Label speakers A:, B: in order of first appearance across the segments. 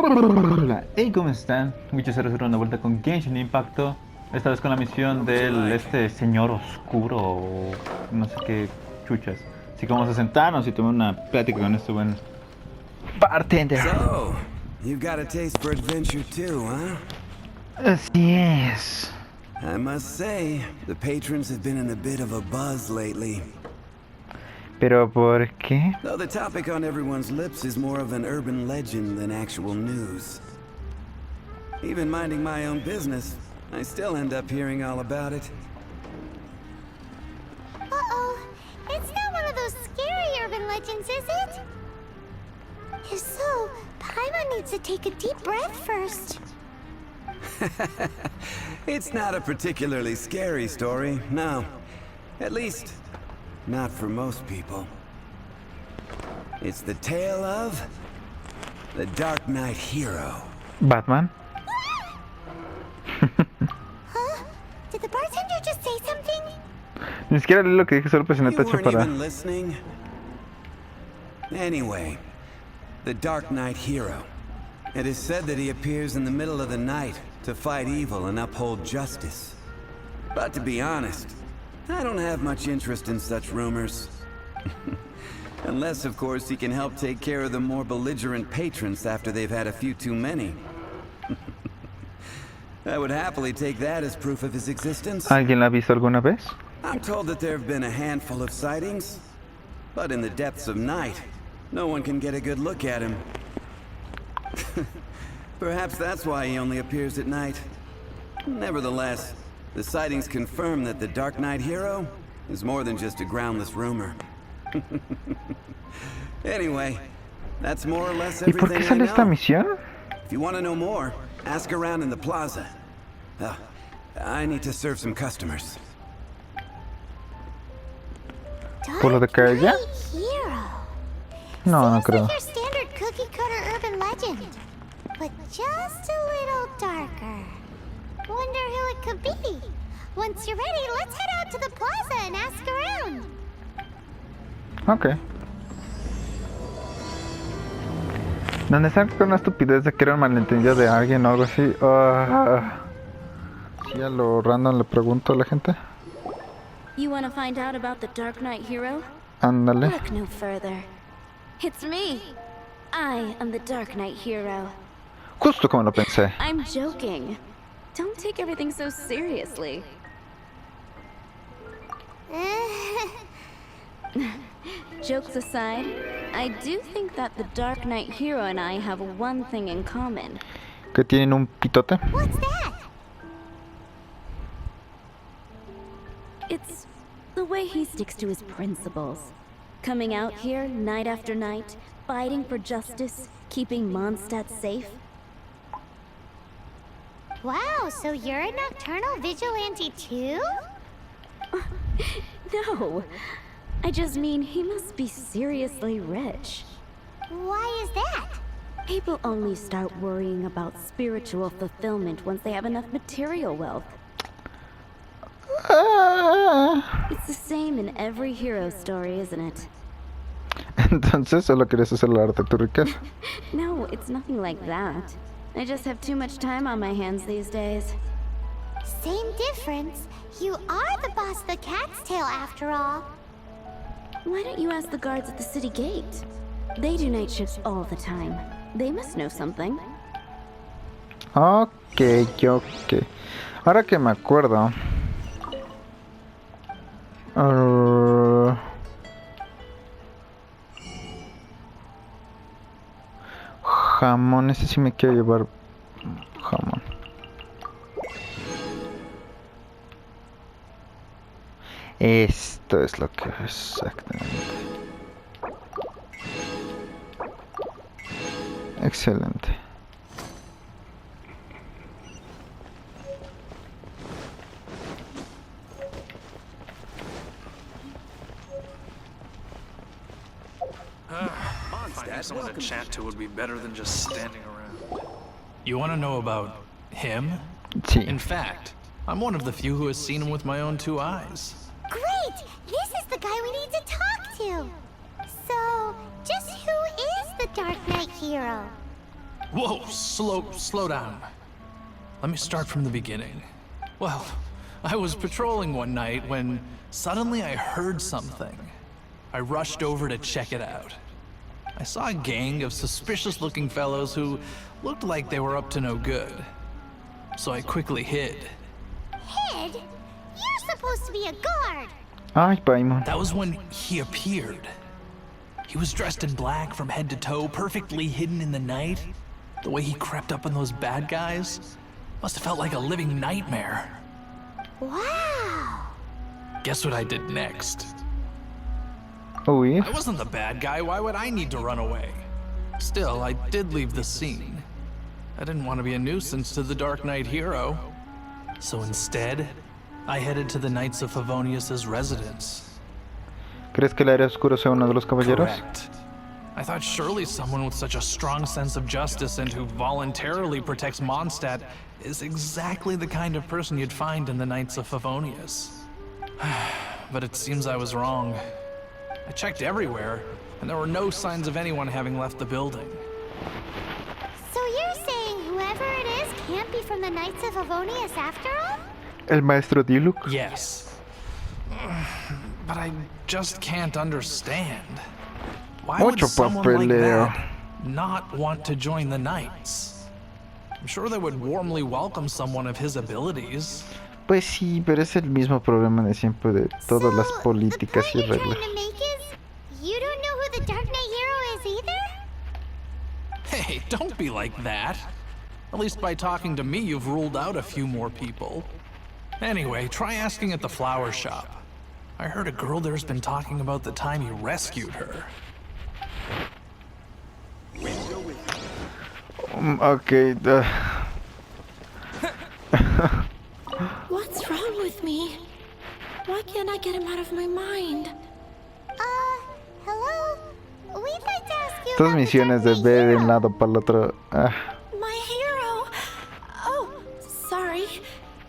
A: Hola, hey, ¿cómo están? Muchos seres de vuelta con Genshin Impact. Esta vez con la misión del señor oscuro o no sé qué chuchas. Así que vamos a sentarnos y tomar una plática con este buen bartender.
B: So, you've got a taste for adventure too, huh?
A: Así es.
B: I must say, the patrons have been in a bit of a buzz lately.
A: ¿Pero por qué?
B: Though the topic on everyone's lips is more of an urban legend than actual news. Even minding my own business, I still end up hearing all about it.
C: Uh-oh. It's not one of those scary urban legends, is it? If so, Paimon needs to take a deep breath first.
B: It's not a particularly scary story, no. At least, not for most people. It's the tale of the Dark Knight hero.
A: ¿Batman?
C: Huh? Did the bartender just say something?
A: Ni siquiera leí lo que dije, solo presioné
B: You
A: tacho
B: weren't
A: para...
B: even listening? Anyway, the Dark Knight hero. It is said that he appears in the middle of the night to fight evil and uphold justice. But to be honest, I don't have much interest in such rumors. Unless, of course, he can help take care of the more belligerent patrons after they've had a few too many. I would happily take that as proof of his existence.
A: ¿Alguien la ha visto alguna vez?
B: I'm told that there have been a handful of sightings, but in the depths of night, no one can get a good look at him. Perhaps that's why he only appears at night. Nevertheless, the sightings confirm that the Dark Knight hero is more than just a groundless rumor. Anyway, that's more or less
A: ¿Y por qué
B: everything I
A: sale esta
B: know.
A: misión?
B: If you want to know more, ask around in the plaza. I need to serve some customers.
A: ¿Por lo de que ella?
C: Dark Knight Hero.
A: No, no
C: Seems
A: creo.
C: like your standard cookie-cutter urban legend, but just a little darker. Wonder who it could be. Once you're ready, let's head out to the plaza and ask around.
A: Ok. ¿Dónde está con una estupidez de que era un malentendido de alguien o algo así? Sí, a lo random le pregunto a la gente.
D: You want to find out about the Dark Knight hero?
A: Ándale.
D: Look no further. It's me. I am the Dark Knight hero.
A: Justo como lo pensé.
D: I'm joking. Don't take everything so seriously. Jokes aside, I do think that the Dark Knight hero and I have one thing in common.
A: ¿Que tienen un pitote?
C: What's that?
D: It's the way he sticks to his principles. Coming out here night after night, fighting for justice, keeping Mondstadt safe.
C: Wow, so you're a nocturnal vigilante too?
D: No, I just mean he must be seriously rich.
C: Why is that?
D: People only start worrying about spiritual fulfillment once they have enough material wealth. It's the same in every hero story, isn't it?
A: Entonces solo quieres hacer la arte de tu riqueza.
D: No, it's nothing like that. I just have too much time on my hands these days.
C: Same difference. You are the boss of the Cat's Tail after all.
D: Why don't you ask the guards at the city gate? They do night shifts all the time. They must know something.
A: Ok. Ahora que me acuerdo. Jamón, ese sí me quiero llevar jamón. Esto es lo que exactamente. Excelente.
E: Finding someone to chat to would be better than just standing around. You want to know about him?
A: Sí.
E: In fact, I'm one of the few who has seen him with my own two eyes.
C: Great! This is the guy we need to talk to. So, just who is the Dark Knight hero?
E: Whoa, slow down. Let me start from the beginning. Well, I was patrolling one night when suddenly I heard something. I rushed over to check it out. I saw a gang of suspicious-looking fellows who looked like they were up to no good. So I quickly hid.
C: Hid? You're supposed to be a guard.
A: Ay, Paimon.
E: That was when he appeared. He was dressed in black from head to toe, perfectly hidden in the night. The way he crept up on those bad guys must have felt like a living nightmare.
C: Wow.
E: Guess what I did next?
A: Uy.
E: I wasn't the bad guy, why would I need to run away? Still, I did leave the scene. I didn't want to be a nuisance to the Dark Knight hero. So instead, I headed to the Knights of Favonius' residence.
A: ¿Crees que el área oscuro sea uno de los caballeros?
E: Correct. I thought surely someone with such a strong sense of justice and who voluntarily protects Mondstadt is exactly the kind of person you'd find in the Knights of Favonius. But it seems I was wrong. I checked everywhere, and there were no signs of anyone having left the building.
C: So you're saying whoever it is can't be from the Knights of Favonius after all?
A: El maestro Diluc.
E: Yes. But I just can't understand. Why would
A: Mucho
E: someone like
A: papeleo.
E: that not want to join the Knights? I'm sure they would warmly welcome someone of his abilities.
A: Pues sí, pero es el mismo problema de siempre de todas las políticas y
C: the point you're
A: reglas.
C: trying to make is you don't know who the Dark Knight hero is either?
E: Hey, don't be like that. At least by talking to me, you've ruled out a few more people. Anyway, try asking at the flower shop. I heard a girl there's been talking about the time you rescued her.
A: Ok.
F: What's wrong with me? Why can't I get him out of my mind?
C: Hello? We'd like to ask you
A: Estas
C: about the
A: misiones de
C: Dark Knight
A: ver de
C: hero.
A: un lado para el otro.
F: My hero! Oh, sorry.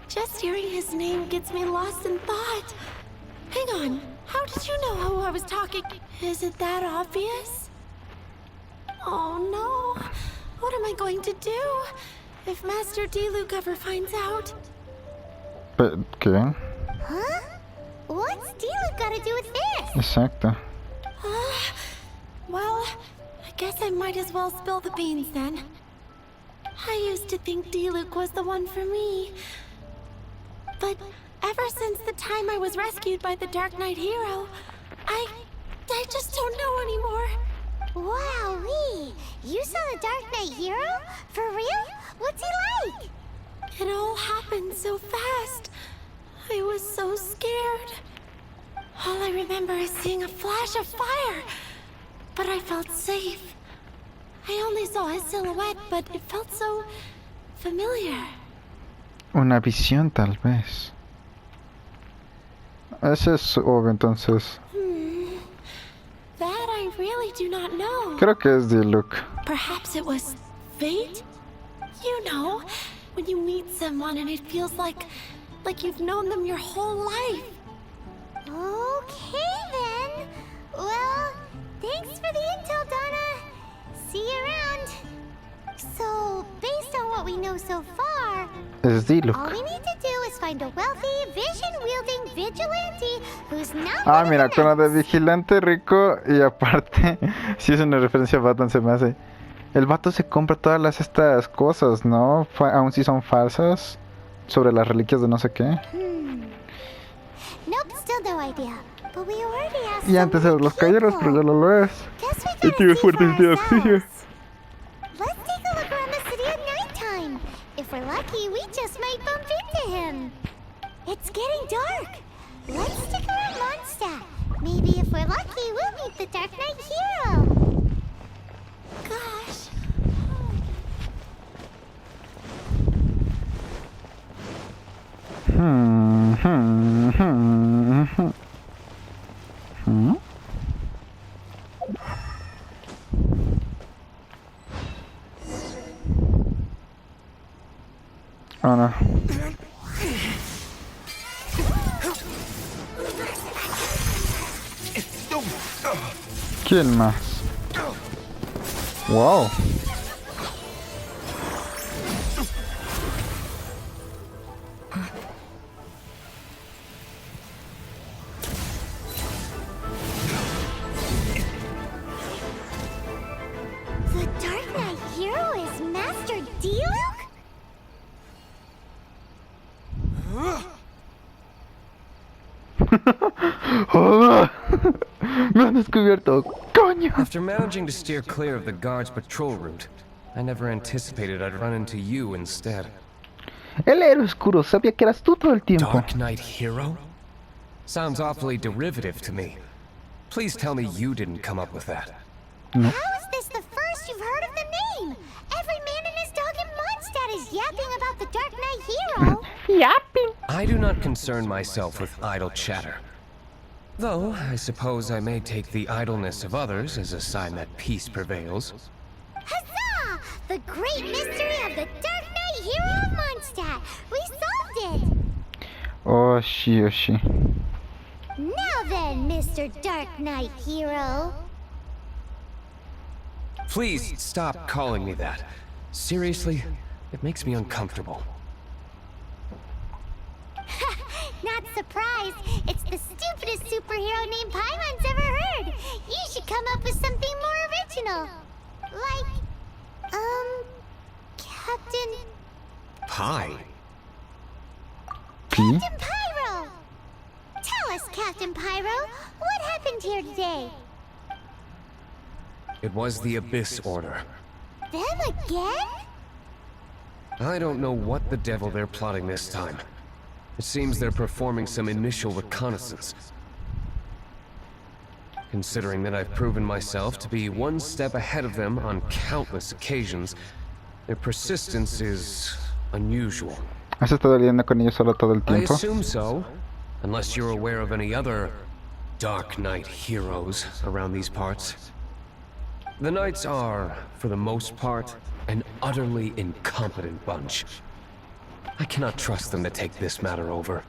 F: Just hearing his name gets me lost in thought. Hang on. How did you know who I was talking? Is it that obvious? Oh no. What am I going to do? If Master Diluc ever finds out?
A: ¿Qué?
C: Huh? What's Diluc got to do with this?
A: Exacto.
F: Well, I guess I might as well spill the beans then. I used to think Diluc was the one for me. But ever since the time I was rescued by the Dark Knight hero, I just don't know anymore.
C: Wowee! You saw the Dark Knight hero? For real? What's he like?
F: It all happened so fast. I was so scared. All I remember is seeing a flash of fire. But I felt safe. I only saw his silhouette, but it felt so familiar.
A: Una visión, tal vez. Ese es obvio, entonces.
F: That I really do not know.
A: Creo que es Diluc.
F: Perhaps it was fate? You know, when you meet someone and it feels like you've known them your whole life.
C: Okay then. Well, thanks for the intel, Donna. See you around. So, based on what we know so far,
A: Es Diluc.
C: all we need to do is find a wealthy, vision-wielding vigilante who's not
A: Ah,
C: one of
A: mira,
C: the
A: con la de
C: Knights.
A: vigilante rico y aparte, si es una referencia a Batman, se me hace. El vato se compra todas estas cosas, ¿no? Aun si son falsas, sobre las reliquias de no sé qué.
C: Nope, still no idea. But we already asked
A: Y antes eran los caballeros, pero ya no lo es.
C: Guess we
A: Y
C: gotta
A: tiene
C: see for
A: fuertes de oxígeno.
C: ourselves. Let's take a look around the city at nighttime. If we're lucky, we just might bump into him. It's getting dark. Let's stick around Mondstadt. Maybe if we're lucky, we'll meet the Dark Knight hero.
F: Gosh.
A: Oh no. ¿Quién más? Wow. ¡Ah! Me han descubierto. ¡Coño!
G: After managing to steer clear of the guard's patrol route, I never anticipated I'd run into you instead.
A: El héroe oscuro, sabía que eras tú todo el tiempo.
G: Dark Knight Hero? Sounds awfully derivative to me. Please tell me you didn't come up with that.
A: No.
C: How is this the first you've heard of the name? Every man and his dog in Mondstadt is yapping about the Dark Knight Hero.
A: Yapping.
G: I do not concern myself with idle chatter. Though, I suppose I may take the idleness of others as a sign that peace prevails.
C: Huzzah! The great mystery of the Dark Knight Hero of Mondstadt. We solved it.
A: Oh, sí, oh, sí.
C: Now then, Mr. Dark Knight Hero.
G: Please stop calling me that. Seriously, it makes me uncomfortable.
C: Not surprised. It's the stupidest superhero name Paimon's ever heard. You should come up with something more original. Like, Captain...
G: Pie?
A: ¿Sí?
C: Captain Pyro! Tell us, Captain Pyro, what happened here today?
G: It was the Abyss Order.
C: Them again?
G: I don't know what the devil they're plotting this time. It seems they're performing some initial reconnaissance. Considering that I've proven myself to be one step ahead of them on countless occasions, their persistence is unusual.
A: ¿Has estado lidiando con ellos solo todo el
G: I
A: tiempo?
G: assume so, unless you're aware of any other Dark Knight heroes around these parts. The Knights are, for the most part, an utterly incompetent bunch. I cannot trust them to take this matter over.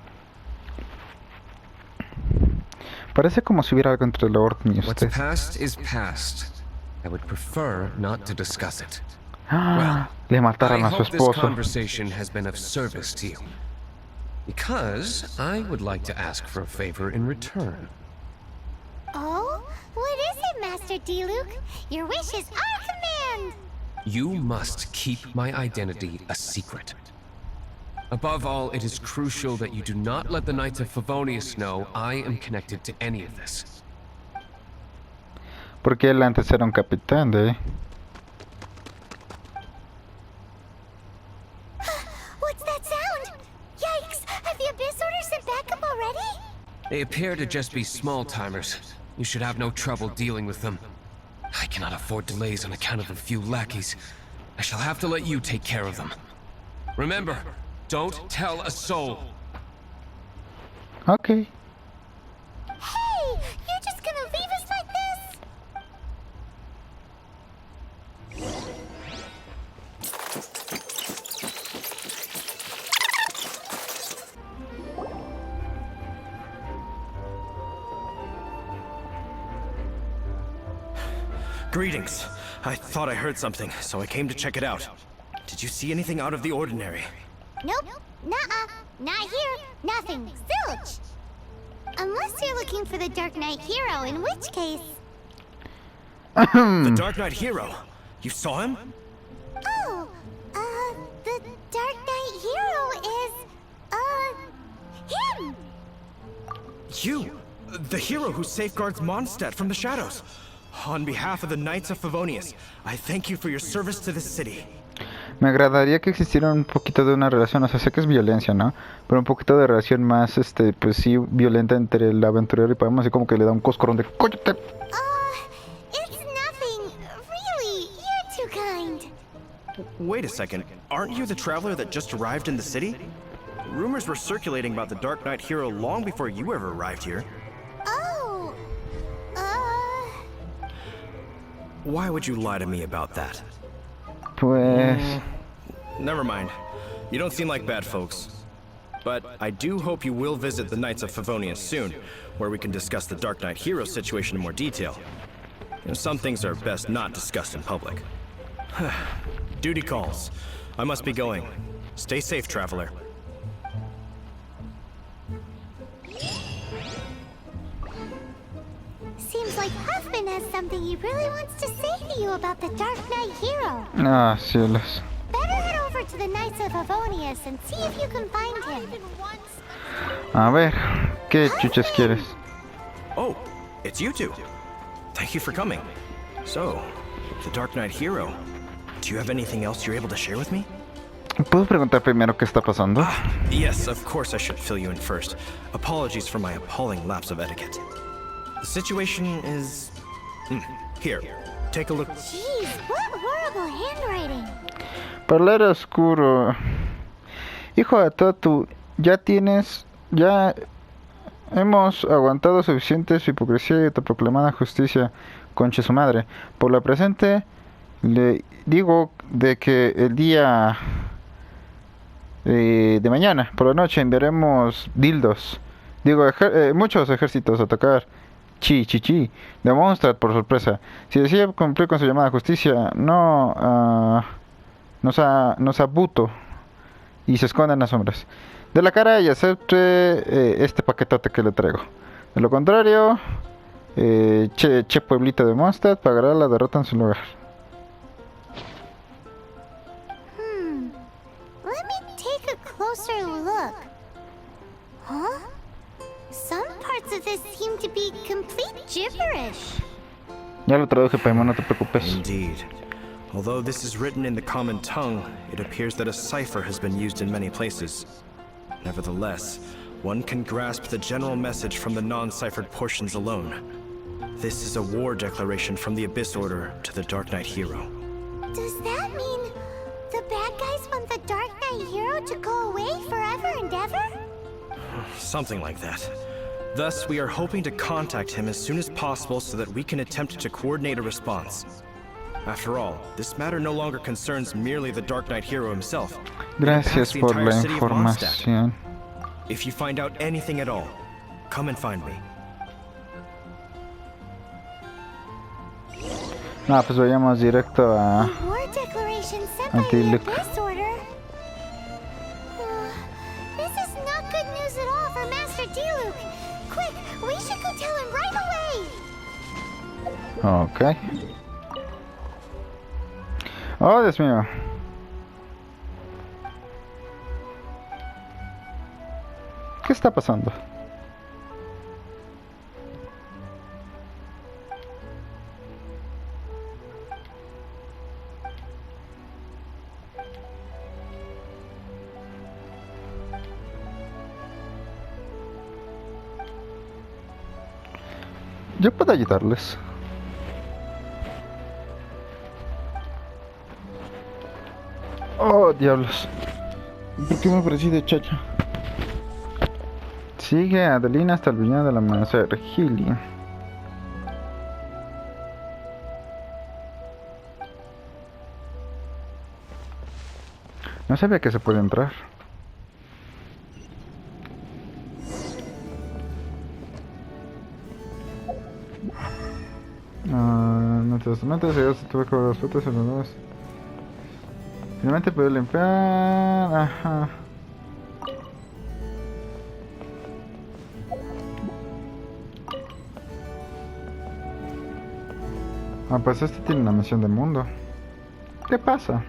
A: Parece como si hubiera algo entre la orden y
G: What's
A: usted.
G: past is past. I would prefer not to discuss it.
A: ¡Ah! Le
G: I
A: mataron a su
G: hope this
A: esposo.
G: conversation has been of service to you. Because I would like to ask for a favor in return.
C: Oh? What is it, Master D-Luke? Your wish is our command!
G: You must keep my identity a secret. Above all, it is crucial that you do not let the Knights of Favonius know I am connected to any of this.
A: Porque él antes era un capitán de...
C: What's that sound? Yikes! Have the Abyss Order sent backup already?
G: They appear to just be small-timers. You should have no trouble dealing with them. I cannot afford delays on account of a few lackeys. I shall have to let you take care of them. Remember, don't tell a soul.
A: Ok.
C: Hey! You're just gonna leave us like this?
H: Greetings. I thought I heard something, so I came to check it out. Did you see anything out of the ordinary?
C: Nope. Nuh-uh. Not here. Nothing. Zilch! Unless you're looking for the Dark Knight Hero, in which case...
H: The Dark Knight Hero? You saw him?
C: Oh, the Dark Knight Hero is, him!
H: You! The hero who safeguards Mondstadt from the shadows. On behalf of the Knights of Favonius, I thank you for your service to this city.
A: Me agradaría que existiera un poquito de una relación, o sea, sé que es violencia, ¿no? Pero un poquito de relación más, pues sí, violenta entre el aventurero y Paimon, así como que le da un coscorrón de ¡cóllate!
C: It's nothing. Really, you're too kind.
H: Wait a second. Aren't you the traveler that just arrived in the city? Rumors were circulating about the Dark Knight Hero long before you ever arrived here.
C: Oh,
H: Why would you lie to me about that?
A: Pues...
H: Never mind. You don't seem like bad folks. But I do hope you will visit the Knights of Favonius soon, where we can discuss the Dark Knight Hero situation in more detail. Some things are best not discussed in public. Duty calls. I must be going. Stay safe, traveler.
C: seems like Huffman has something he really wants to say to you about the Dark Knight Hero.
A: Ah, cielos.
C: Better head over to the Knights of Favonius and see if you can find him.
A: A ver, ¿qué chuches quieres?
H: Oh, it's you two. Thank you for coming. So, the Dark Knight hero. Do you have anything else you're able to share with me?
A: ¿Puedo preguntar primero qué está pasando?
H: Yes, of course I should fill you in first. Apologies for my appalling lapse of etiquette. The situation is... Here, take a look.
C: Jeez, what horrible handwriting.
A: Para leer oscuro. Hijo de Tatu, ya hemos aguantado suficiente su hipocresía y autoproclamada justicia, conche su madre. Por la presente, le digo de que el día de mañana, por la noche, enviaremos dildos. Muchos ejércitos a atacar chi de Mondstadt por sorpresa. Si decide cumplir con su llamada a justicia, nos abuto y se esconde en las sombras de la cara y acepte este paquetote que le traigo. De lo contrario, pueblito de Mondstadt pagará la derrota en su lugar.
C: Let me take a closer look. Huh? Some parts of this seem to be complete gibberish.
A: Ya lo traduje, Paimon, no te preocupes.
H: Indeed. Although this is written in the common tongue, it appears that a cipher has been used in many places. Nevertheless, one can grasp the general message from the non-ciphered portions alone. This is a war declaration from the Abyss Order to the Dark Knight hero.
C: Does that mean the bad guys want the Dark Knight hero to go away forever and ever?
H: Something like that. Thus, we are hoping to contact him as soon as possible so that we can attempt to coordinate a response. After all, this matter no longer concerns merely the Dark Knight hero himself.
A: Gracias por la información.
H: If you find out anything at all, come and find me.
A: No, pues vayamos directo a
C: A war declaration sent by the
A: Anti-Luke.
C: Abyss Order. This is not good news at all for Master D-Luke. Quick, we should go tell him right away.
A: Ok. Oh, Dios mío. ¿Qué está pasando? Yo puedo ayudarles. Oh, diablos. ¿Por qué me parecí de chacha? Sigue a Adelina hasta el viñedo del amanecer. Gili. No sabía que se puede entrar. No te metes, ya se tuve con las fotos en los dos. Finalmente puedo limpiar. Ajá. Ah, pues este tiene una misión de mundo. ¿Qué pasa?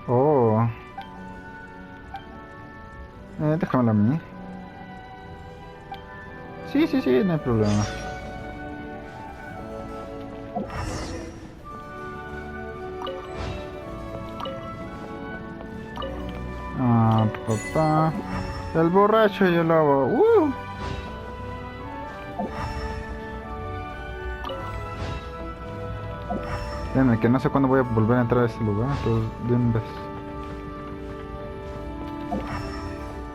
A: Oh. Déjamela a mí. Sí, no hay problema. Papá. El borracho y el lobo. Déjame, que no sé cuándo voy a volver a entrar a este lugar, entonces de un vez.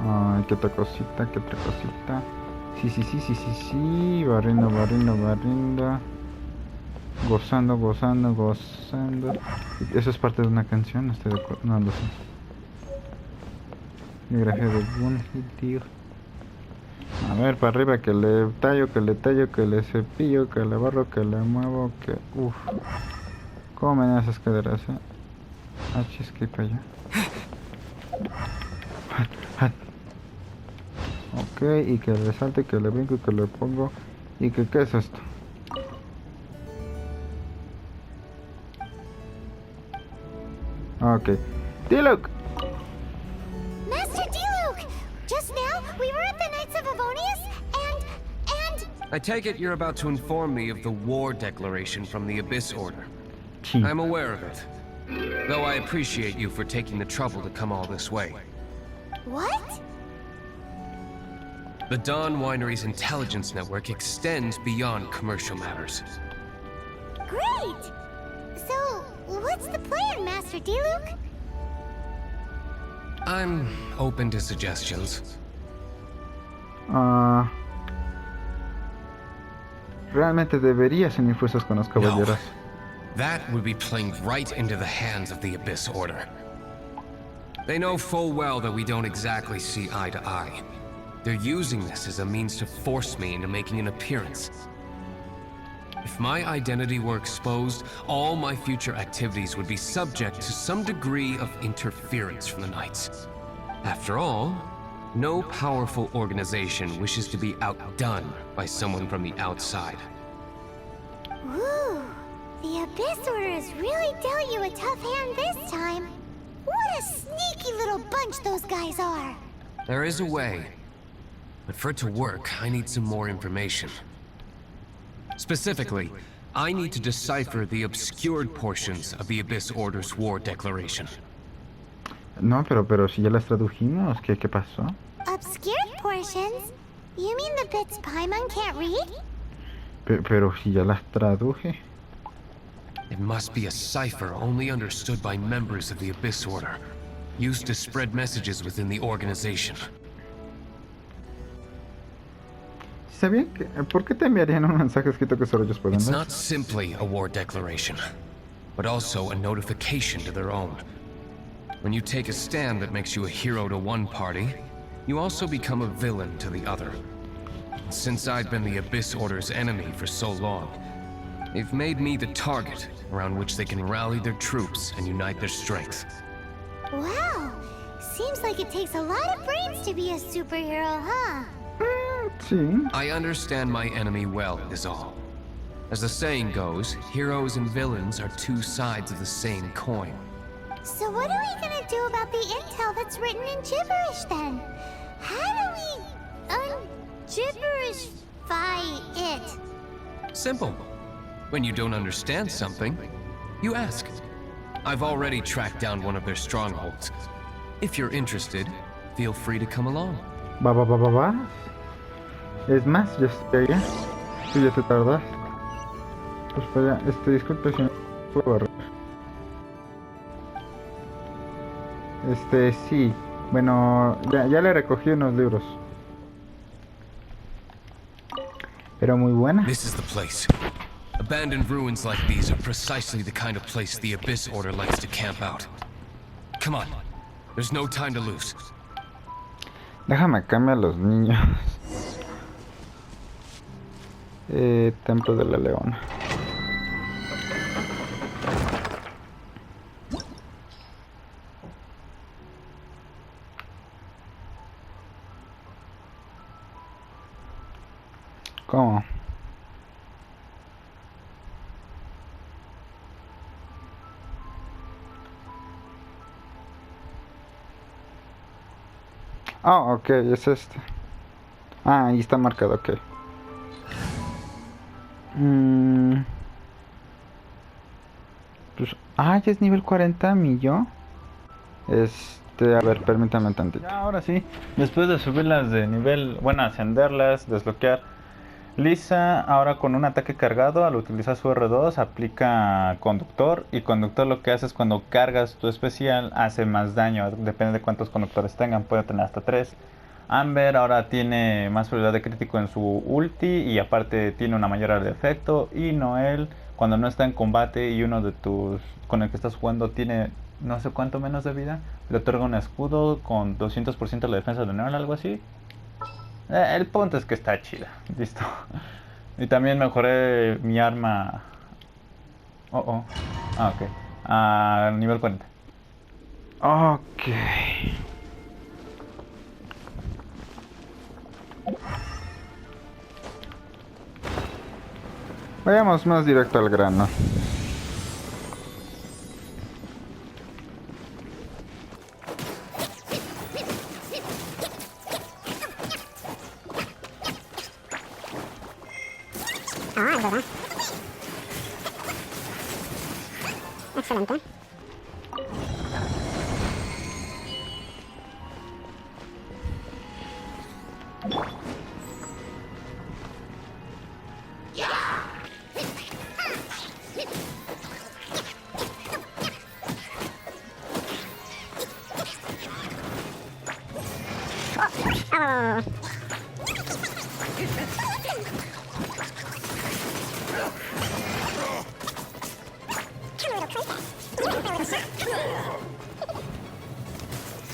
A: Ay, qué otra cosita, qué otra cosita. Sí. Barriendo. Gozando. Eso es parte de una canción, estoy de acuerdo. No lo sé. Biografía de Boone, tío. A ver, para arriba, que le tallo, que le cepillo, que le barro, que le muevo, que... Uff. ¿Cómo me dan esas caderas, es que para allá.
I: Ok, y que le salte, que le brinco y que le pongo. ¿Y que qué es esto? Ok. ¡Diluc!
C: Master Diluc! Just now, we were at the Knights of Avonius, and...
G: I take it you're about to inform me of the war declaration from the Abyss Order.
I: Sí.
G: I'm aware of it. Though I appreciate you for taking the trouble to come all this way.
C: What?
G: The Dawn Winery's intelligence network extends beyond commercial matters.
C: Great! So, what's the plan, Master Diluc?
G: I'm open to suggestions.
I: Realmente deberías unir fuerzas con los caballeros.
G: That would be playing right into the hands of the Abyss Order. They know full well that we don't exactly see eye to eye. They're using this as a means to force me into making an appearance. If my identity were exposed, all my future activities would be subject to some degree of interference from the Knights. After all, no powerful organization wishes to be outdone by someone from the outside.
C: Ooh, the Abyss Order has really dealt you a tough hand this time. What a sneaky little bunch those guys are!
G: There is a way. But for it to work, I need some more information. Specifically, I need to decipher the obscured portions of the Abyss Order's war declaration.
I: No, pero si ya las tradujimos, ¿qué pasó?
C: Obscured portions? You mean the bits Paimon can't read?
I: Pero si ya las traduje.
G: It must be a cipher only understood by members of the Abyss Order, used to spread messages within the organization.
I: ¿Sabían que por qué te enviarían un mensaje escrito que solo ellos pueden
G: It's
I: ver?
G: not simply a war declaration, but also a notification to their own. When you take a stand that makes you a hero to one party, you also become a villain to the other. And since I've been the Abyss Order's enemy for so long, they've made me the target around which they can rally their troops and unite their strength.
C: Wow, seems like it takes a lot of brains to be a superhero, huh?
I: Sí.
G: I understand my enemy well, is all. As the saying goes, heroes and villains are two sides of the same coin.
C: So what are we gonna do about the intel that's written in gibberish then? How do we un-gibberishify it?
G: Simple. When you don't understand something, you ask. I've already tracked down one of their strongholds. If you're interested, feel free to come along.
I: Va. Es más, ya estoy allá. Tú ya te tardas. Pues para allá. Disculpe si no puedo barrer. Sí. Bueno, ya le recogí unos libros. Pero muy buena.
G: This is the place. Abandoned ruins like these are precisely the kind of place the Abyss Order likes to camp out. Come on. There's no time to lose.
I: Déjame cambiar a los niños. Templo de la Leona. ¿Cómo? Ah, ok, es este. Ah, ahí está marcado, ok. Pues, ya es nivel 40 mi yo. A ver, permítame tantito.
A: Ya, ahora sí, después de subirlas de nivel, bueno, ascenderlas, desbloquear. Lisa ahora con un ataque cargado, al utilizar su R2 aplica conductor, y conductor lo que hace es cuando cargas tu especial hace más daño, depende de cuántos conductores tengan, puede tener hasta 3. Amber ahora tiene más probabilidad de crítico en su ulti y aparte tiene una mayor área de efecto, y Noel cuando no está en combate y uno de tus con el que estás jugando tiene no sé cuánto menos de vida, le otorga un escudo con 200% de la defensa de Noel, algo así. El punto es que está chida, listo. Y también mejoré mi arma. Ok. A nivel 40.
I: Ok. Vayamos más directo al grano.
C: Ah, es verdad. Excelente. Oh.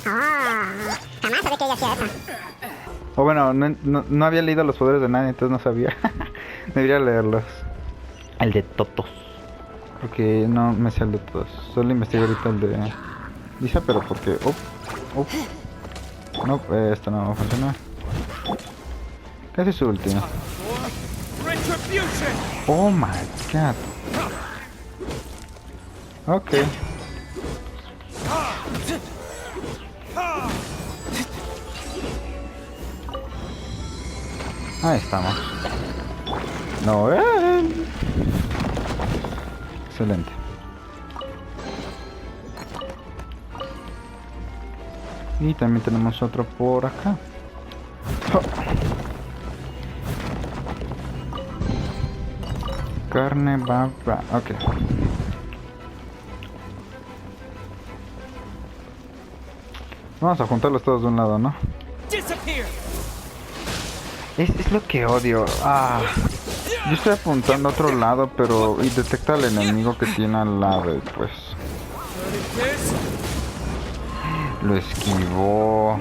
C: Ah, jamás sabía que ella hacía eso.
I: O bueno, no había leído los poderes de nadie, entonces no sabía. Debería leerlos. El de Totos. Porque no me sé el de todos. Solo investigué ahorita el de Lisa, pero porque... No, esto no funciona. Casi su último. Oh my god. Ok. Ahí estamos. No, excelente. Y también tenemos otro por acá. Oh. Carne, baba. Ok. Vamos a juntarlos todos de un lado, ¿no? Es lo que odio. Yo estoy apuntando a otro lado, pero... Y detecta al enemigo que tiene al lado, pues... Lo esquivó.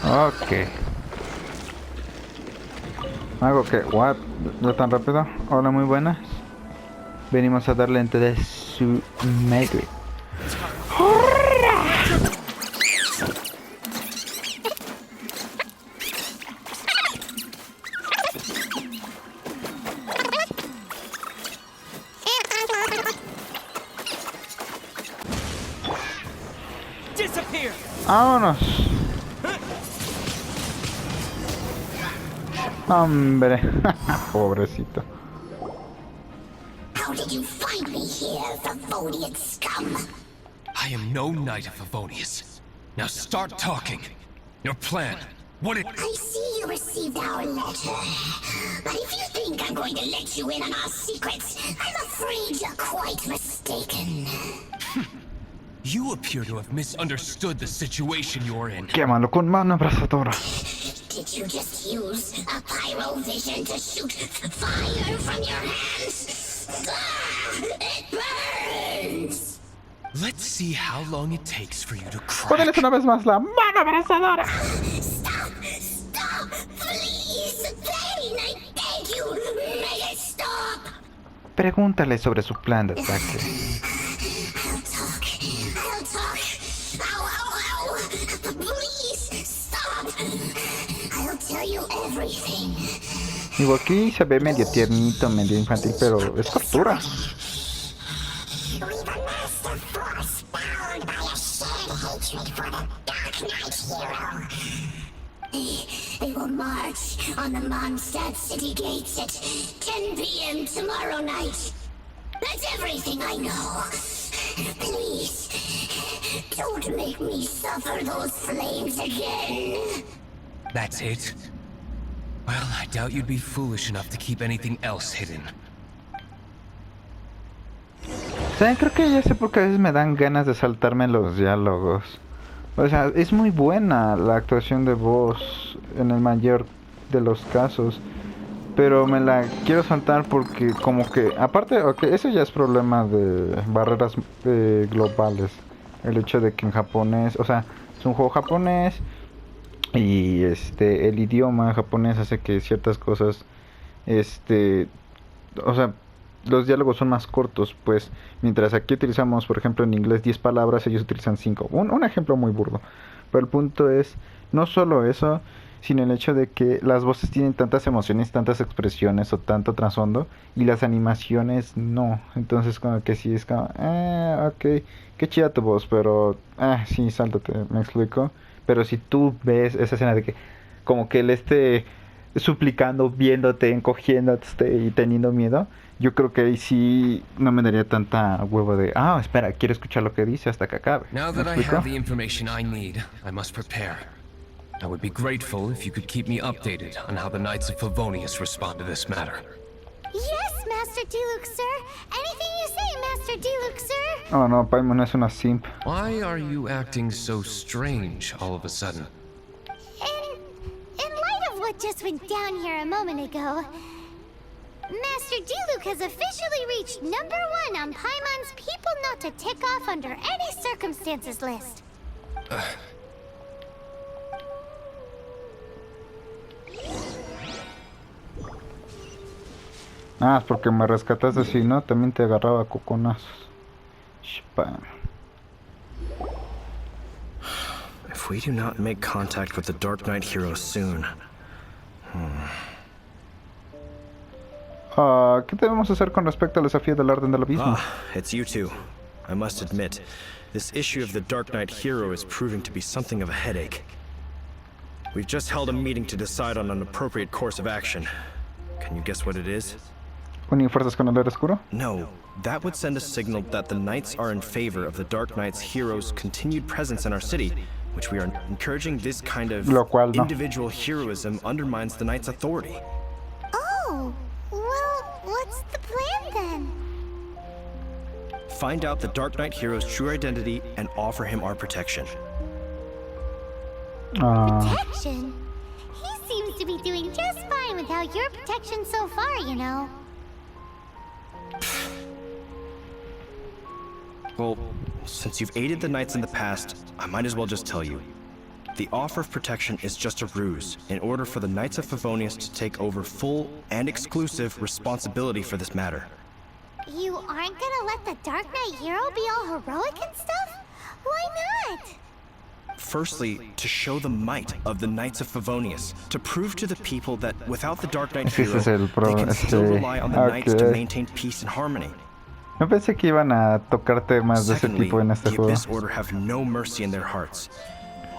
I: Ok. Algo que... What? ¿No tan rápido? Hola, muy buenas. Venimos a darle entonces su madre. ¡Vámonos! Hombre, pobrecito.
J: How did you find me here, Favonian scum?
G: I am no knight of Favonius. Now start talking. Your plan. What it...
J: I see you received our letter. But if you think I'm going to let you in on our secrets, I'm afraid you're quite mistaken.
G: You appear to have misunderstood the situation you're in.
I: Quémalo con mano abrasadora.
J: Did you just use a pyro vision to shoot fire from your hands? It burns!
G: Let's see how long it takes for you to crack.
I: Pónganles una vez más la mano abrasadora.
J: Stop! Stop! Please! Pain, I beg you! Make it stop!
I: Pregúntale sobre su plan de ataque.
J: I'll talk. I'll talk. Ow, ow, ow! Please, stop! I'll tell you everything.
I: Digo, aquí se ve medio tiernito, medio infantil, pero es tortura.
J: We've amassed a force bound by a shared hatred for the Dark Knight hero. They will march on the Mondstadt city gates at 10 p.m. tomorrow night. That's everything I know. Please, don't make me suffer those flames again.
G: That's it? Well, I doubt you'd be foolish enough to keep anything else hidden.
I: ¿Saben? Creo que ya sé por qué a veces me dan ganas de saltarme los diálogos. O sea, es muy buena la actuación de voz en el mayor de los casos. Pero me la quiero saltar porque como que... Aparte, okay, eso ya es problema de barreras globales. El hecho de que en japonés... O sea, es un juego japonés. Y el idioma japonés hace que ciertas cosas... O sea, los diálogos son más cortos, pues mientras aquí utilizamos, por ejemplo, en inglés 10 palabras, ellos utilizan 5. Un ejemplo muy burdo. Pero el punto es, no solo eso, sino el hecho de que las voces tienen tantas emociones, tantas expresiones o tanto trasfondo, y las animaciones no. Entonces como que sí es como, ok, qué chida tu voz, pero, sí, sáltate, me explico. Pero si tú ves esa escena de que como que él esté suplicando, viéndote, encogiéndote y teniendo miedo, yo creo que ahí sí no me daría tanta huevo de, espera, quiero escuchar lo que dice hasta que acabe.
G: Now
I: ¿Me
G: that I
I: explico?
G: have the information I need, I must prepare. I would be grateful if you could keep me updated on how the Knights of Favonius respond to this matter.
C: Yes, Master Diluc, sir. Anything you say, Master Diluc, sir.
I: Oh no, Paimon es una simp.
G: Why are you acting so strange all of a sudden?
C: In light of what just went down here a moment ago, Master Diluc has officially reached #1 on Paimon's people not to tick off under any circumstances list.
I: Es porque me rescataste, si no, también te agarraba a coconazos. Spam.
H: If we do not make contact with the Dark Knight hero soon...
I: ¿Qué debemos hacer con respecto al desafío del Orden del Abismo?
H: It's you two. I must admit, this issue of the Dark Knight hero is proving to be something of a headache. We've just held a meeting to decide on an appropriate course of action. Can you guess what it is?
I: ¿Unir fuerzas con el héroe oscuro?
H: No, that would send a signal that the Knights are in favor of the Dark Knight's hero's continued presence in our city, which we are encouraging. This kind of
I: Lo cual no.
H: individual heroism undermines the Knight's authority.
C: Oh, well, what's the plan then?
H: Find out the Dark Knight hero's true identity and offer him our protection.
C: Protection? He seems to be doing just fine without your protection so far, you know.
H: Well, since you've aided the Knights in the past, I might as well just tell you. The offer of protection is just a ruse in order for the Knights of Favonius to take over full and exclusive responsibility for this matter.
C: You aren't gonna let the Dark Knight hero be all heroic and stuff? Why not?
H: Firstly, to show the might of the Knights of Favonius, to prove to the people that without the Dark Knight hero, they can still rely on the Knights to maintain peace and harmony.
I: No pensé que iban a tocar temas de ese
H: Secondly,
I: tipo en este
H: the
I: juego.
H: Abyss Order have no mercy in their hearts.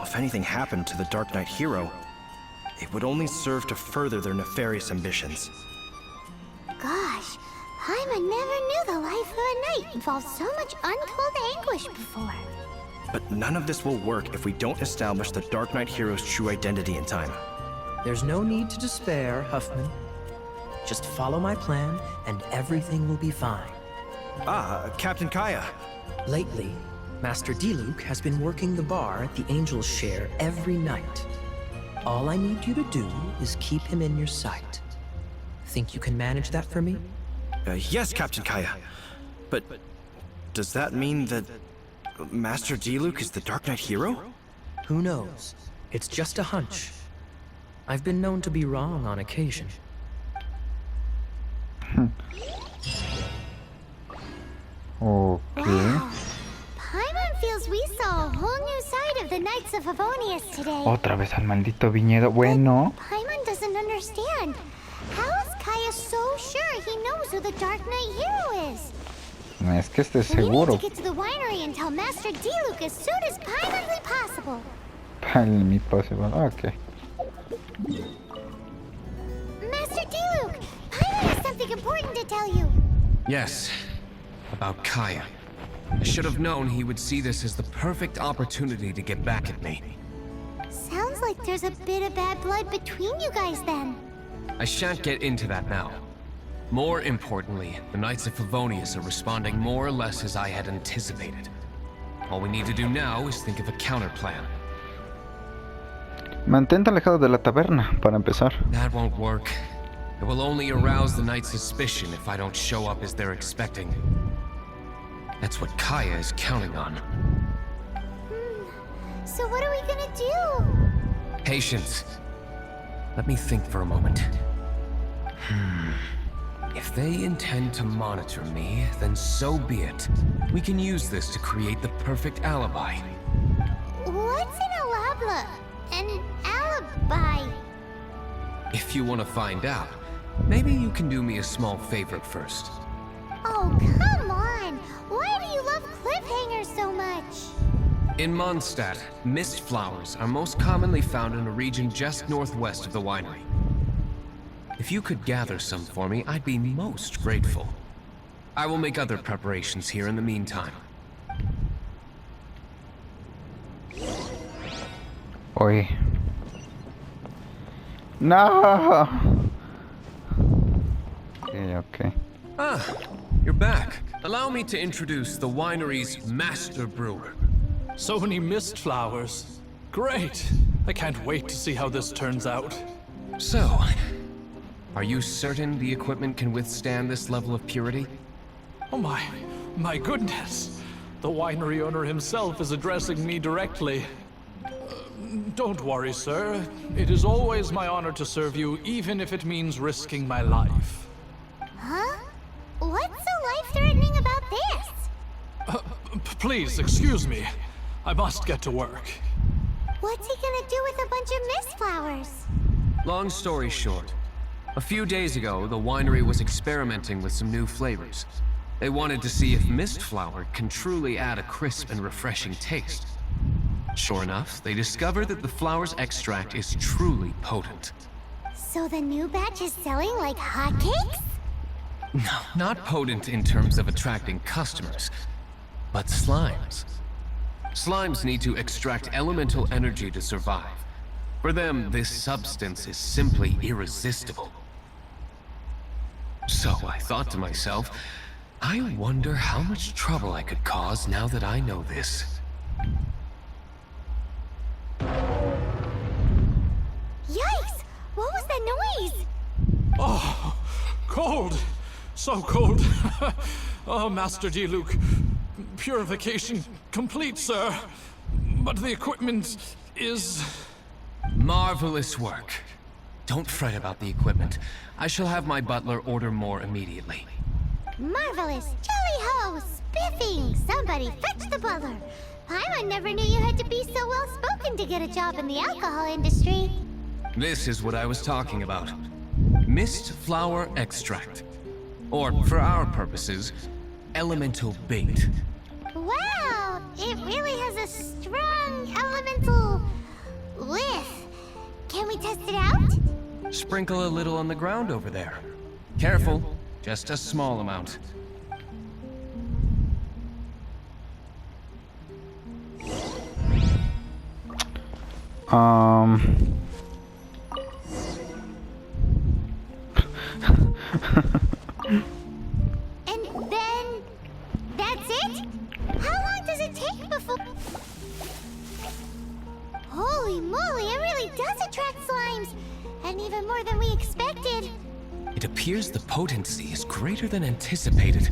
H: If anything happened to the Dark Knight hero, it would only serve to further their nefarious ambitions.
C: Gosh, Paimon never knew the life of a knight involved so much untold anguish before.
H: But none of this will work if we don't establish the Dark Knight hero's true identity in time.
K: There's no need to despair, Huffman. Just follow my plan, and everything will be fine.
H: Captain Kaya.
K: Lately, Master Diluc has been working the bar at the Angel's Share every night. All I need you to do is keep him in your sight. Think you can manage that for me?
H: Yes, Captain Kaya. But does that mean that Master Diluc is the Dark Knight hero?
K: Who knows? It's just a hunch. I've been known to be wrong on occasion.
I: Okay.
C: Wow. Paimon feels we saw a whole new side of the Knights of Favonius today.
I: Otra vez al maldito viñedo. Bueno.
C: Paimon doesn't understand. How is Kaya so sure he knows who the Dark Knight hero is?
I: Es que esté
C: We need
I: seguro.
C: to get to the winery and tell Master Diluc as soon as Paimonly possible.
I: Finally possible. Okay.
C: Master Diluc, Paimon has something important to tell you.
G: Yes, about Kaya. I should have known he would see this as the perfect opportunity to get back at me.
C: Sounds like there's a bit of bad blood between you guys then.
G: I shan't get into that now. More importantly, the Knights of Favonius are responding more or less as I had anticipated. All we need to do now is think of a counterplan.
I: Mantente alejado de la taberna, para empezar.
G: That won't work. It will only arouse the Knights' suspicion if I don't show up as they're expecting. That's what Kaya is counting on.
C: So what are we gonna do?
G: Patience. Let me think for a moment. If they intend to monitor me, then so be it. We can use this to create the perfect alibi.
C: What's an alabla? An alibi?
G: If you want to find out, maybe you can do me a small favor first.
C: Oh, come on! Why do you love cliffhangers so much?
G: In Mondstadt, mist flowers are most commonly found in a region just northwest of the winery. If you could gather some for me, I'd be most grateful. I will make other preparations here in the meantime.
I: Oye. No. Okay.
G: Ah, you're back. Allow me to introduce the winery's master brewer.
E: So many mist flowers. Great. I can't wait to see how this turns out.
G: So, are you certain the equipment can withstand this level of purity?
E: Oh my goodness. The winery owner himself is addressing me directly. Don't worry, sir. It is always my honor to serve you, even if it means risking my life.
C: Huh? What's so life-threatening about this?
E: Please, excuse me. I must get to work.
C: What's he gonna do with a bunch of mist flowers?
G: Long story short, a few days ago, the winery was experimenting with some new flavors. They wanted to see if mist flower can truly add a crisp and refreshing taste. Sure enough, they discovered that the flower's extract is truly potent.
C: So the new batch is selling like hotcakes?
G: No, not potent in terms of attracting customers, but slimes. Slimes need to extract elemental energy to survive. For them, this substance is simply irresistible. So I thought to myself, I wonder how much trouble I could cause now that I know this.
C: Yikes! What was that noise?
E: Oh, cold. So cold. Oh, Master Diluc. Purification complete, sir. But the equipment is...
G: Marvelous work. Don't fret about the equipment. I shall have my butler order more immediately.
C: Marvelous! Jolly ho! Spiffing! Somebody fetch the butler! Paimon never knew you had to be so well-spoken to get a job in the alcohol industry.
G: This is what I was talking about. Mist flower extract. Or, for our purposes, elemental bait.
C: Wow! It really has a strong elemental whiff. Can we test it out?
G: Sprinkle a little on the ground over there. Careful, just a small amount.
C: And then... that's it? How long does it take before... Holy moly, it really does attract slimes! And even more than we expected.
G: It appears the potency is greater than anticipated.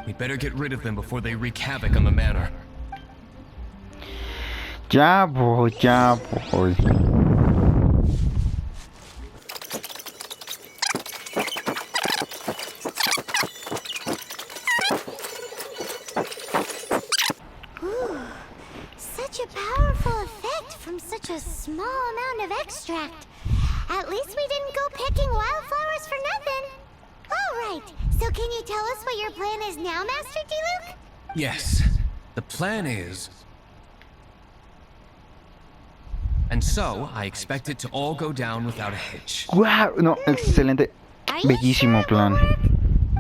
G: We'd better get rid of them before they wreak havoc on the manor.
I: Ya voy, ya voy.
C: Such a powerful effect from such a small amount of extract. At least we didn't go picking wildflowers for nothing. All right, so can you tell us what your plan is now, Master Diluc?
G: Yes, the plan is... And so, I expect it to all go down without a hitch.
I: Wow, no, excelente. Bellísimo plan.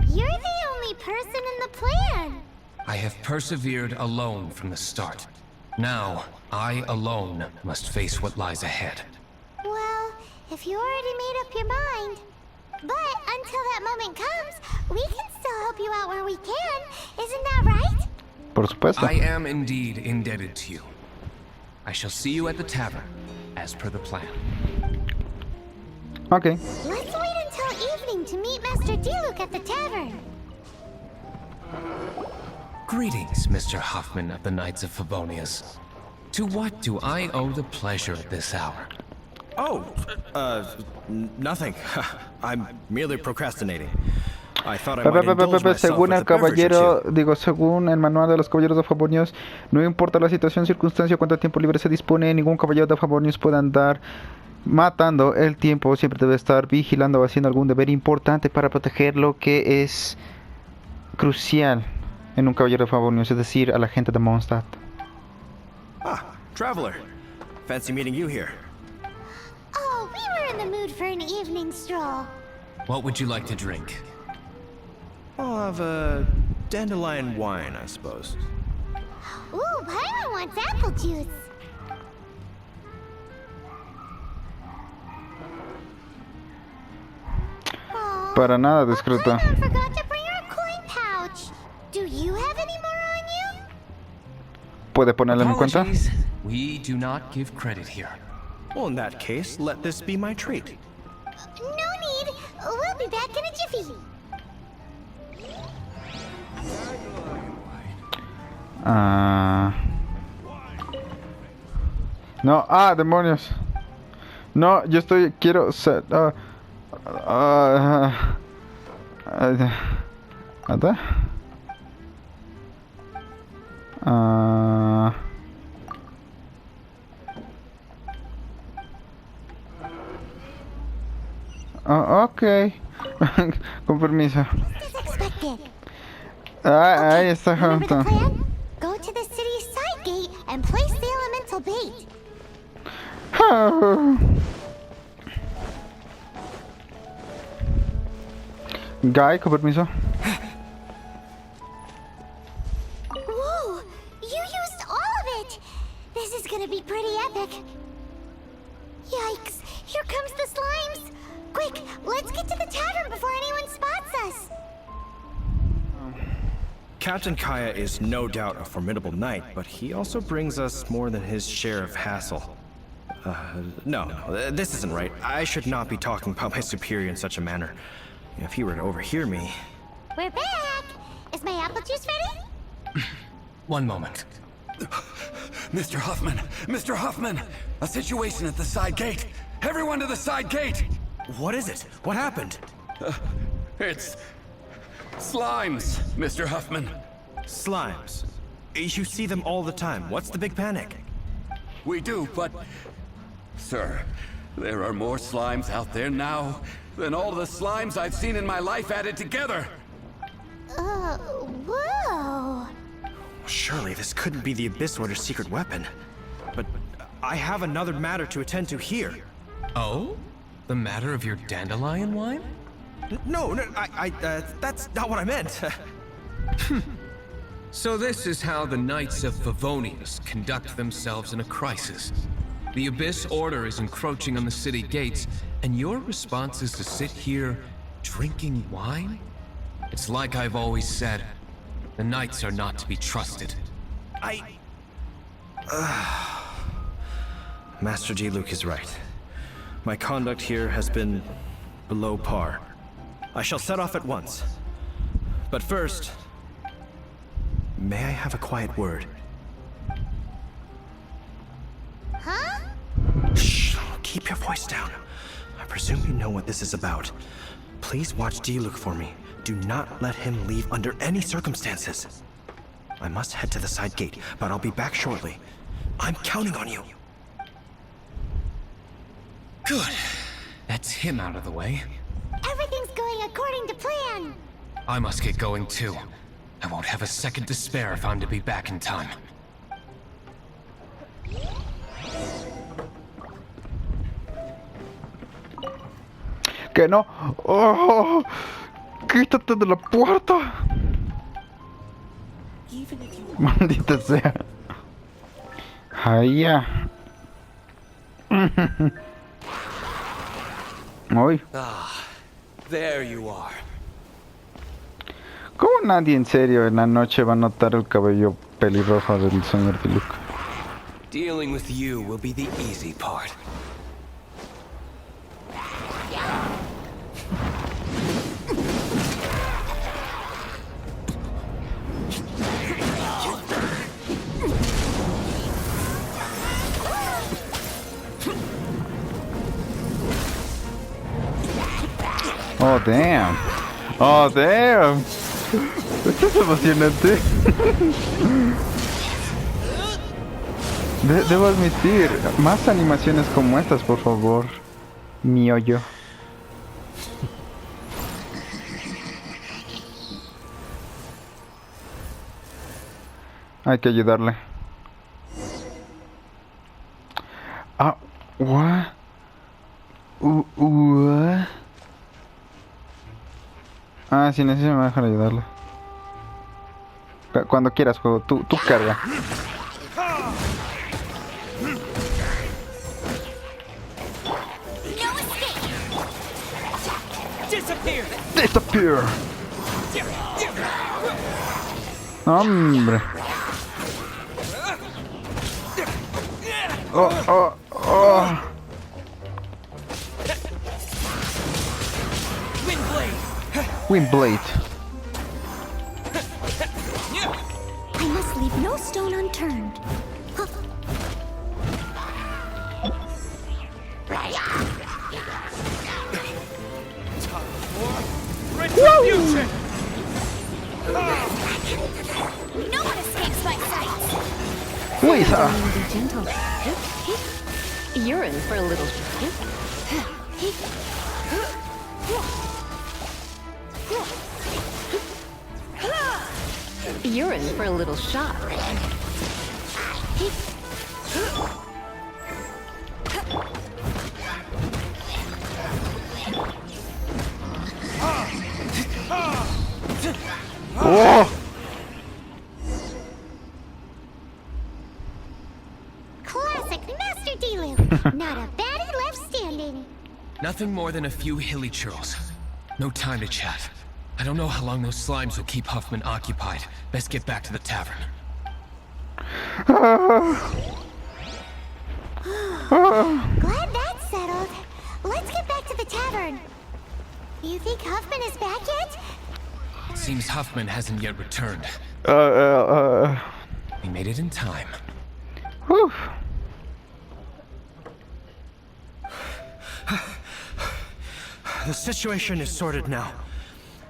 C: You're the only person in the plan.
G: I have persevered alone from the start. Now, I alone must face what lies ahead.
C: Well, if you already made up your mind. But until that moment comes, we can still help you out where we can. Isn't that right?
I: Por supuesto.
G: I am indeed indebted to you. I shall see you at the tavern, as per the plan.
I: Okay.
C: Let's wait until evening to meet Master Diluc at the tavern.
G: Greetings, Mr. Huffman of the Knights of Favonius. To what do I owe the pleasure at this hour?
H: Oh, nothing. I'm merely procrastinating. I thought I might indulge myself
I: Según
H: with
I: el
H: a beverage or
I: caballero,
H: two.
I: digo, según el manual de los caballeros de Favonius, no importa la situación, circunstancia o cuánto tiempo libre se dispone, ningún caballero de Favonius puede andar matando el tiempo. Siempre debe estar vigilando o haciendo algún deber importante para proteger lo que es crucial en un caballero de Favonius, es decir, a la gente de Mondstadt.
H: Ah, traveler. Fancy meeting you here.
C: Oh, we were in the mood for an evening stroll.
G: What would you like to drink?
H: I'll have a dandelion wine, I suppose.
C: Ooh, Pyra wants apple juice. Aw,
I: Para nada discreto.
C: Paimon forgot to bring her coin pouch. Do you have any more on you?
I: ¿Puede ponerlo en cuenta?
G: Apologies. We do not give credit here.
H: Well, in that case, let this be my treat.
C: No need. We'll be back in a jiffy.
I: No, demonios. No, yo quiero ser... ¿Anda? Ok. Con permiso.
C: As expected.
I: Ahí está
C: Remember the
I: junto.
C: plan? Go to the city's side gate and place the elemental bait.
I: Guy, con permiso.
C: Whoa! You used all of it! This is gonna be pretty epic. Yikes! Here comes the slimes! Quick, let's get to the tavern before anyone spots us!
H: Captain Kaya is no doubt a formidable knight, but he also brings us more than his share of hassle. No, this isn't right. I should not be talking about my superior in such a manner. If he were to overhear me...
C: We're back! Is my apple juice ready?
G: One moment.
B: Mr. Huffman! Mr. Huffman! A situation at the side gate! Everyone to the side gate!
H: What is it? What happened?
B: It's... slimes, Mr. Huffman.
H: Slimes. You see them all the time. What's the big panic?
B: We do, but... Sir, there are more slimes out there now than all the slimes I've seen in my life added together!
C: Whoa!
H: Surely this couldn't be the Abyss Order's secret weapon. But I have another matter to attend to here.
G: Oh? The matter of your dandelion wine?
H: No, that's not what I meant.
G: So this is how the Knights of Favonius conduct themselves in a crisis. The Abyss Order is encroaching on the city gates, and your response is to sit here drinking wine? It's like I've always said, the Knights are not to be trusted.
H: Master Diluc is right. My conduct here has been below par. I shall set off at once. But first, may I have a quiet word?
C: Huh?
H: Shh! Keep your voice down. I presume you know what this is about. Please watch Diluc for me. Do not let him leave under any circumstances. I must head to the side gate, but I'll be back shortly. I'm counting on you.
G: Good. That's him out of the way.
C: Everything's going according to plan!
G: I must get going too. I won't have a second to spare if I'm to be back in time.
I: Que no. Oh, quítate de la puerta. Maldita sea. Ahí ya. Uy.
B: There you are.
I: ¿Cómo nadie en serio en la noche va a notar el cabello pelirrojo del señor Diluc?
B: Dealing with you will be the easy part.
I: Oh, damn. Oh, damn. Esto es emocionante. Debo admitir, más animaciones como estas, por favor. Mi hoyo. Hay que ayudarle. Ah, what? What? Ah, si necesito me va a dejar ayudarle. Cuando quieras, juego, tú carga. Disappear. Hombre. Oh. Windblade.
D: I must leave no stone unturned. Huh.
H: Retribution!
D: No one escapes my sight.
I: Luisa.
D: Be gentle. You're in for a little. You're in for a little shock.
I: Oh.
C: Classic Master Dilu. Not a baddie left standing.
G: Nothing more than a few hilly churls. No time to chat. I don't know how long those slimes will keep Huffman occupied. Best get back to the tavern.
C: Glad that's settled. Let's get back to the tavern. You think Huffman is back yet?
G: Seems Huffman hasn't yet returned. He made it in time.
I: Whew.
H: The situation is sorted now.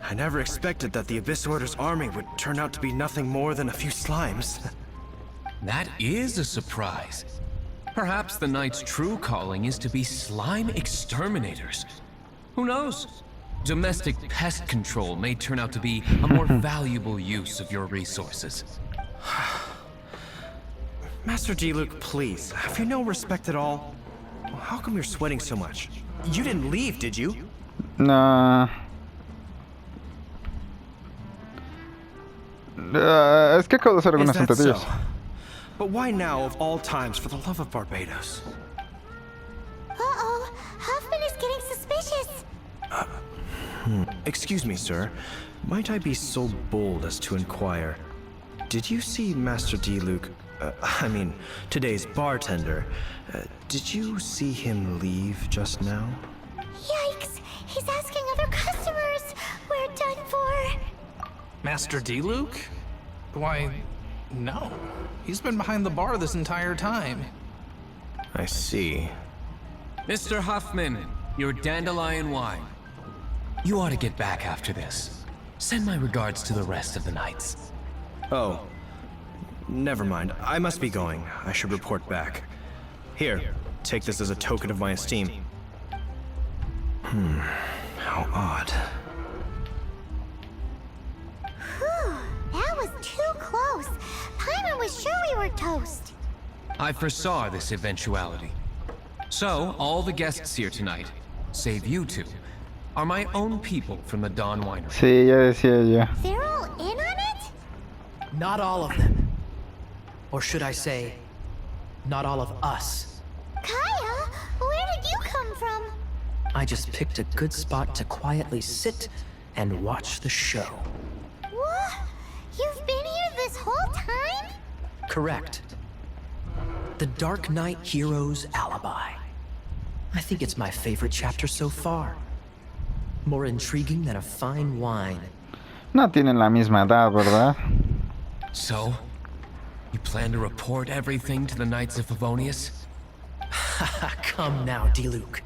H: I never expected that the Abyss Order's army would turn out to be nothing more than a few slimes.
G: That is a surprise. Perhaps the Knight's true calling is to be slime exterminators. Who knows? Domestic pest control may turn out to be a more valuable use of your resources.
H: Master Diluc, please, have you no respect at all? How come you're sweating so much? You didn't leave, did you?
I: Nah. Es que acabo de hacer algunas
H: Is that
I: tonterías.
H: so? But why now, of all times, for the love of Barbados?
C: Uh-oh. Huffman is getting suspicious.
H: Excuse me, sir. Might I be so bold as to inquire? Did you see Master Diluc, today's bartender? Did you see him leave just now?
C: Yikes. He's asking other customers. We're done for.
E: Master Diluc? Why, no. He's been behind the bar this entire time.
H: I see.
G: Mr. Huffman, your dandelion wine. You ought to get back after this. Send my regards to the rest of the knights.
H: Oh. Never mind. I must be going. I should report back. Here, take this as a token of my esteem. How odd.
C: Whew. That was too close. Paimon was sure we were toast.
G: I foresaw this eventuality. So, all the guests here tonight, save you two, are my own people from the Dawn Winery.
I: Sí, ya decía yo.
C: They're all in on it?
K: Not all of them. Or should I say, not all of us.
C: Kaya, where did you come from?
K: I just picked a good spot to quietly sit and watch the show.
C: What? You've been here this whole time?
K: Correct. The Dark Knight Hero's Alibi. I think it's my favorite chapter so far. More intriguing than a fine wine.
I: No tienen la misma edad, ¿verdad?
G: So, you plan to report everything to the Knights of Favonius?
K: Come now, Diluc.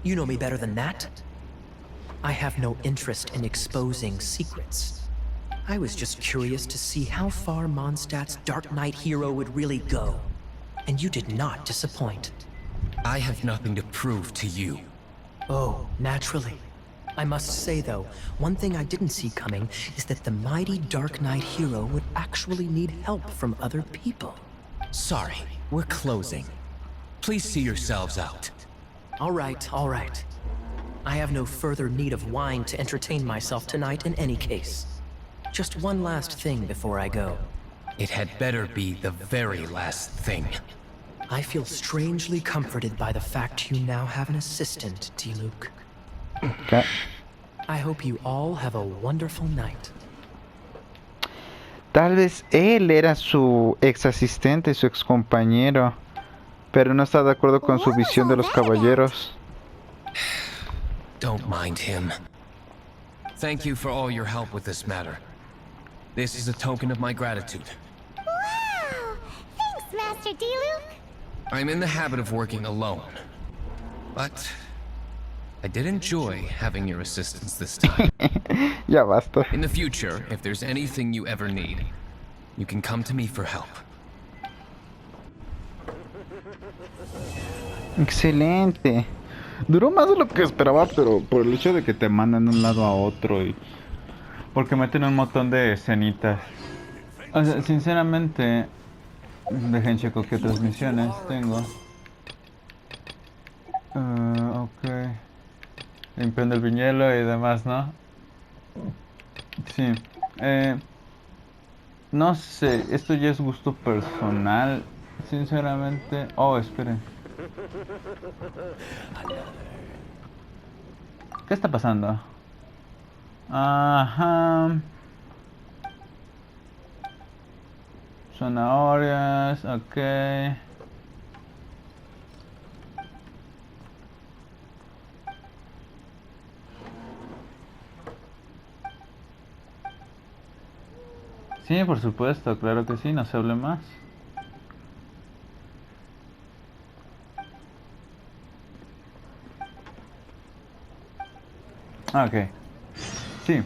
K: You know me better than that. I have no interest in exposing secrets. I was just curious to see how far Mondstadt's Dark Knight hero would really go. And you did not disappoint.
G: I have nothing to prove to you.
K: Oh, naturally. I must say, though, one thing I didn't see coming is that the mighty Dark Knight hero would actually need help from other people.
G: Sorry, we're closing. Please see yourselves out.
K: All right, all right. I have no further need of wine to entertain myself tonight in any case. Just one last thing before I go.
G: It had better be the very last thing.
K: I feel strangely comforted by the fact you now have an assistant, Diluc.
I: Okay.
K: I hope you all have a wonderful night.
I: Tal vez él era su ex asistente, su ex compañero, pero no está de acuerdo con su visión de los caballeros.
G: Don't mind him. Thank you for all your help with this matter. This is a token of my gratitude.
C: Wow! Thanks, Master Diluc.
G: I'm in the habit of working alone, but I did enjoy having your assistance this time.
I: Ya basta.
G: In the future, if there's anything you ever need, you can come to me for help.
I: Excelente. Duró más de lo que esperaba, pero por el hecho de que te mandan de un lado a otro y...
A: Porque meten un montón de escenitas. O sea, sinceramente, dejen checo qué otras misiones tengo. Ok. Limpiando el viñuelo y demás, ¿no? Sí. No sé, esto ya es gusto personal. Sinceramente... Oh, esperen. ¿Qué está pasando? Ajá. Zanahorias, ok. Sí, por supuesto, claro que sí, no se hable más. Ok. Sí.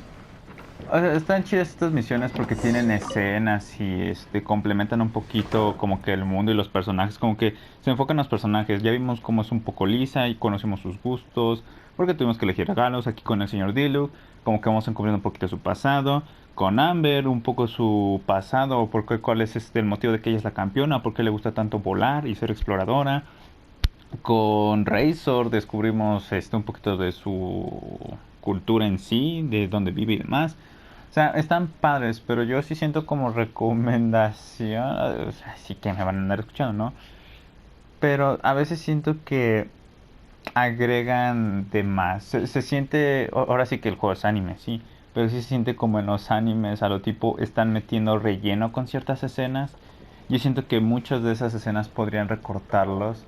A: O sea, están chidas estas misiones porque tienen escenas y complementan un poquito como que el mundo y los personajes, como que se enfocan en los personajes. Ya vimos cómo es un poco Lisa y conocemos sus gustos, porque tuvimos que elegir regalos aquí con el señor Diluc, como que vamos encubriendo un poquito su pasado. Con Amber, un poco su pasado, cuál es el motivo de que ella es la campeona, por qué le gusta tanto volar y ser exploradora. Con Razor descubrimos un poquito de su cultura en sí, de dónde vive y demás. O sea, están padres, pero yo sí siento como recomendación, o sea, sí que me van a andar escuchando, ¿no? Pero a veces siento que agregan de más. Se siente, ahora sí que el juego es anime, sí, pero sí se siente como en los animes, a lo tipo están metiendo relleno con ciertas escenas. Yo siento que muchas de esas escenas podrían recortarlos.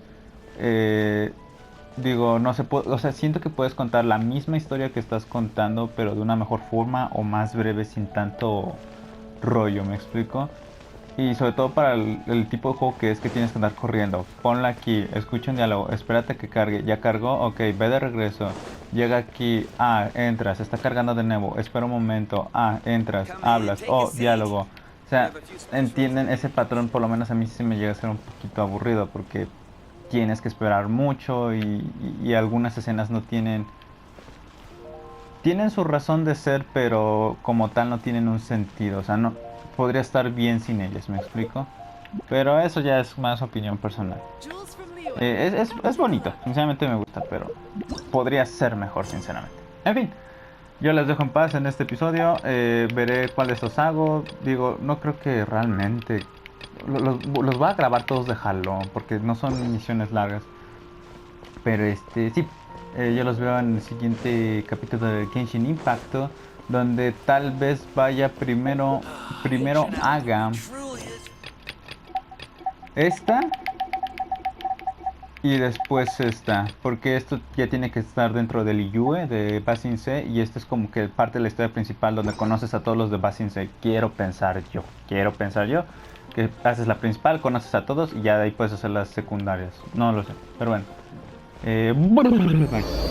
A: Digo, no se puede, o sea, siento que puedes contar la misma historia que estás contando, pero de una mejor forma o más breve sin tanto rollo, ¿me explico? Y sobre todo para el tipo de juego que es que tienes que andar corriendo. Ponla aquí, escucha un diálogo, espérate que cargue, ya cargó, ok, ve de regreso. Llega aquí, entras, está cargando de nuevo, espera un momento, entras, hablas, diálogo. O sea, entienden ese patrón, por lo menos a mí sí me llega a ser un poquito aburrido porque tienes que esperar mucho y algunas escenas no tienen su razón de ser, pero como tal no tienen un sentido, o sea, no podría estar bien sin ellas, ¿me explico? Pero eso ya es más opinión personal. Es bonito, sinceramente me gusta, pero podría ser mejor, sinceramente. En fin, yo les dejo en paz en este episodio, veré cuál de estos hago. Digo, no creo que realmente los voy a grabar todos de jalón porque no son misiones largas, pero sí, yo los veo en el siguiente capítulo de Genshin Impact, donde tal vez vaya primero haga esta y después esta, porque esto ya tiene que estar dentro del Iyue de Basin C y esto es como que parte de la historia principal donde conoces a todos los de Basin C. Quiero pensar yo que haces la principal, conoces a todos y ya de ahí puedes hacer las secundarias. No lo sé, pero bueno. Bye.